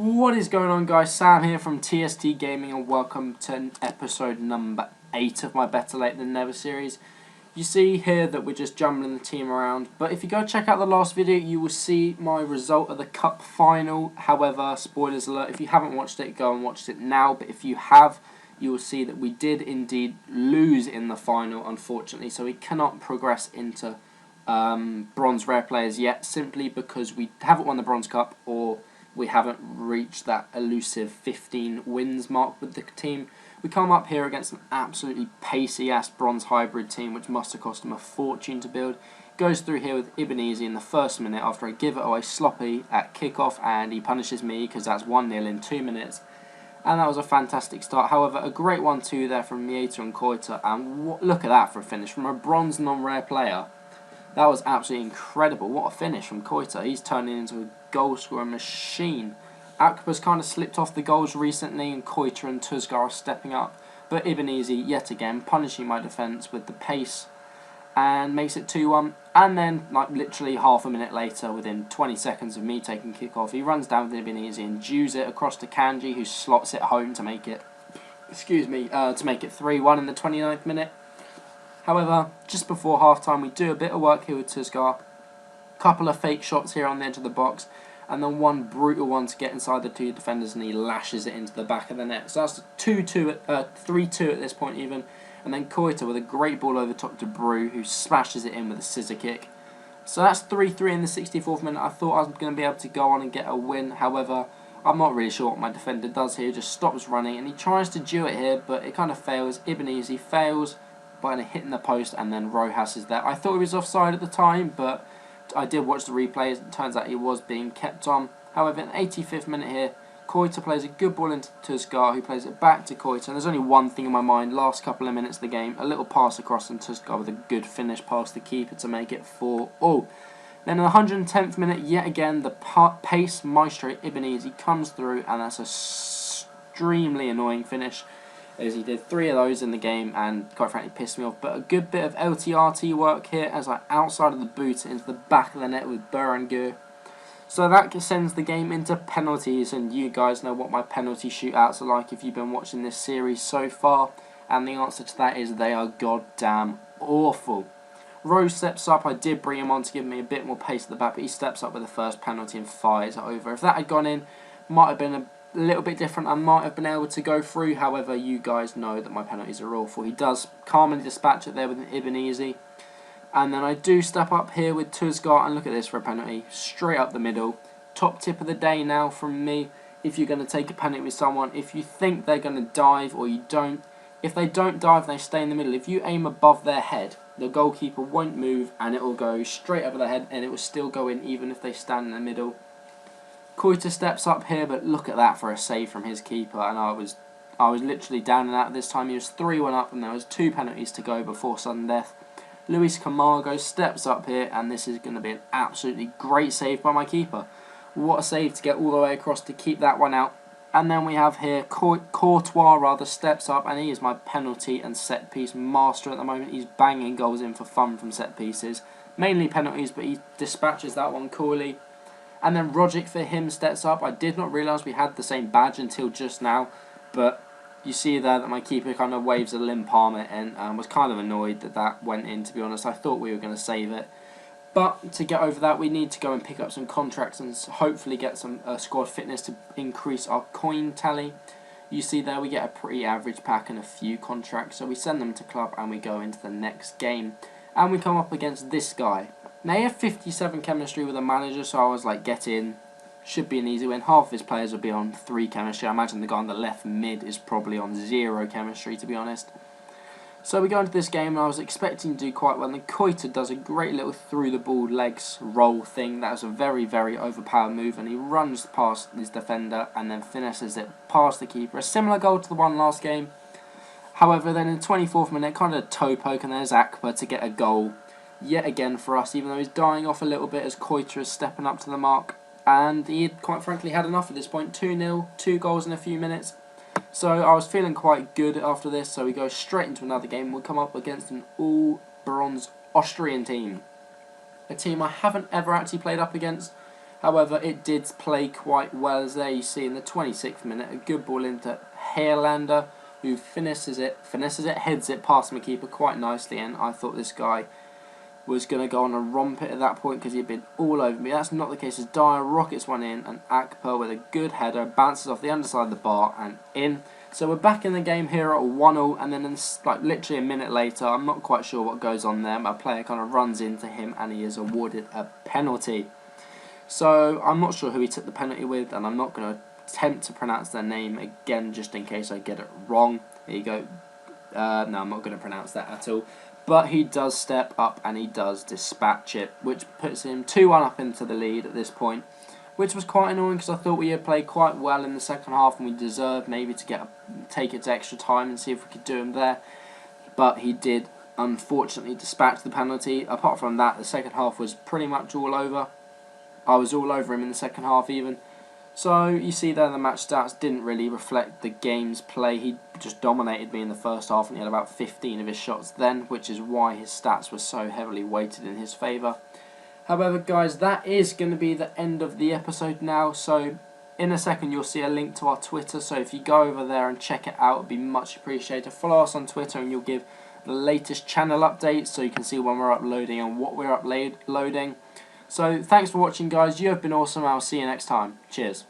What is going on, guys? Sam here from TST Gaming, and welcome to episode number 8 of my Better Late Than Never series. You see here that we're just jumbling the team around, but if you go check out the last video, you will see my result of the cup final. However, spoilers alert, if you haven't watched it, go and watch it now, but if you have, you will see that we did indeed lose in the final, unfortunately, so we cannot progress into bronze rare players yet, simply because we haven't won the bronze cup, or we haven't reached that elusive 15 wins mark with the team. We come up here against an absolutely pacey-ass bronze hybrid team, which must have cost him a fortune to build. Goes through here with Ebenezer in the first minute after I give it away sloppy at kickoff, and he punishes me because that's 1-0 in 2 minutes. And that was a fantastic start. However, a great 1-2 there from Mieta and Koita, and look at that for a finish from a bronze non-rare player. That was absolutely incredible. What a finish from Koita. He's turning into a goal scoring machine. Akba's kind of slipped off the goals recently, and Koita and Tuzgar are stepping up. But Ebenezer, yet again, punishing my defence with the pace and makes it 2-1. And then, like literally half a minute later, within 20 seconds of me taking kick-off, he runs down with Ebenezer and dews it across to Kanji, who slots it home to make it, to make it 3-1 in the 29th minute. However, just before half-time, we do a bit of work here with Tuzgar. Couple of fake shots here on the edge of the box, and then one brutal one to get inside the two defenders, and he lashes it into the back of the net. So that's 3-2 at this point even. And then Koita with a great ball over top to Brew, who smashes it in with a scissor kick. So that's 3-3 in the 64th minute. I thought I was going to be able to go on and get a win. However, I'm not really sure what my defender does here. He just stops running, and he tries to do it here, but it kind of fails. Ebenezer fails by hitting the post, and then Rojas is there. I thought he was offside at the time, but I did watch the replays. It turns out he was being kept on. However, in the 85th minute here, Koita plays a good ball into Tuzgar, who plays it back to Koita. And there's only one thing in my mind, last couple of minutes of the game, a little pass across, and Tuzgar with a good finish past the keeper to make it 4-0. Then in the 110th minute, yet again, the pace maestro Ebenezer comes through, and that's an extremely annoying finish, as he did 3 of those in the game and quite frankly pissed me off. But a good bit of LTRT work here as I outside of the boot into the back of the net with Berenguer. So that sends the game into penalties, and you guys know what my penalty shootouts are like if you've been watching this series so far, and the answer to that is they are goddamn awful. Rose steps up. I did bring him on to give me a bit more pace at the back, but he steps up with the first penalty and fires it over. If that had gone in, might have been a little bit different. I might have been able to go through. However, you guys know that my penalties are awful. He does calmly dispatch it there with an Ebenezer. And then I do step up here with Tuzgar, and look at this for a penalty. Straight up the middle. Top tip of the day now from me. If you're going to take a penalty with someone, if you think they're going to dive or you don't, if they don't dive, they stay in the middle. If you aim above their head, the goalkeeper won't move, and it will go straight over their head, and it will still go in even if they stand in the middle. Koita steps up here, but look at that for a save from his keeper, and I was literally down and out this time. He was 3-1 up, and there was 2 penalties to go before sudden death. Luis Camargo steps up here, and this is going to be an absolutely great save by my keeper. What a save to get all the way across to keep that one out. And then we have here Courtois steps up, and he is my penalty and set piece master at the moment. He's banging goals in for fun from set pieces, mainly penalties, but he dispatches that one coolly. And then Rogic for him steps up. I did not realise we had the same badge until just now, but you see there that my keeper kind of waves a limp arm it, and was kind of annoyed that that went in, to be honest. I thought we were going to save it. But to get over that, we need to go and pick up some contracts and hopefully get some squad fitness to increase our coin tally. You see there we get a pretty average pack and a few contracts, so we send them to club and we go into the next game. And we come up against this guy. Now, he had 57 chemistry with a manager, so I was like, get in. Should be an easy win. Half of his players will be on 3 chemistry. I imagine the guy on the left mid is probably on 0 chemistry, to be honest. So we go into this game, and I was expecting to do quite well. And then Koita does a great little through-the-ball legs roll thing. That was a very, very overpowered move, and he runs past his defender and then finishes it past the keeper. A similar goal to the one last game. However, then in the 24th minute, kind of a toe poke, and there's Akba to get a goal yet again for us, even though he's dying off a little bit as Koita is stepping up to the mark. And he had, quite frankly, had enough at this point. 2-0, 2 goals in a few minutes. So I was feeling quite good after this, so we go straight into another game. We'll come up against an all-bronze Austrian team. A team I haven't ever actually played up against, However, it did play quite well, as there you see in the 26th minute, a good ball into Hairlander, who finishes it, heads it past my keeper quite nicely, and I thought this guy was going to go on a romp it at that point because he'd been all over me. That's not the case, as Dyer rockets one in, and Akper with a good header bounces off the underside of the bar and in. So we're back in the game here at 1-0, and then like literally a minute later, I'm not quite sure what goes on there, my player kind of runs into him and he is awarded a penalty. So I'm not sure who he took the penalty with, and I'm not going to attempt to pronounce their name again just in case I get it wrong. Here you go. No, I'm not going to pronounce that at all. But he does step up and he does dispatch it, which puts him 2-1 up into the lead at this point, which was quite annoying because I thought we had played quite well in the second half and we deserved maybe to take it to extra time and see if we could do him there. But he did unfortunately dispatch the penalty. Apart from that, the second half was pretty much all over. I was all over him in the second half even. So you see there the match stats didn't really reflect the game's play. He just dominated me in the first half and he had about 15 of his shots then, which is why his stats were so heavily weighted in his favour. However, guys, that is going to be the end of the episode now. So in a second you'll see a link to our Twitter. So if you go over there and check it out, it would be much appreciated. Follow us on Twitter and you'll give the latest channel updates so you can see when we're uploading and what we're uploading. So thanks for watching, guys. You have been awesome. I'll see you next time. Cheers.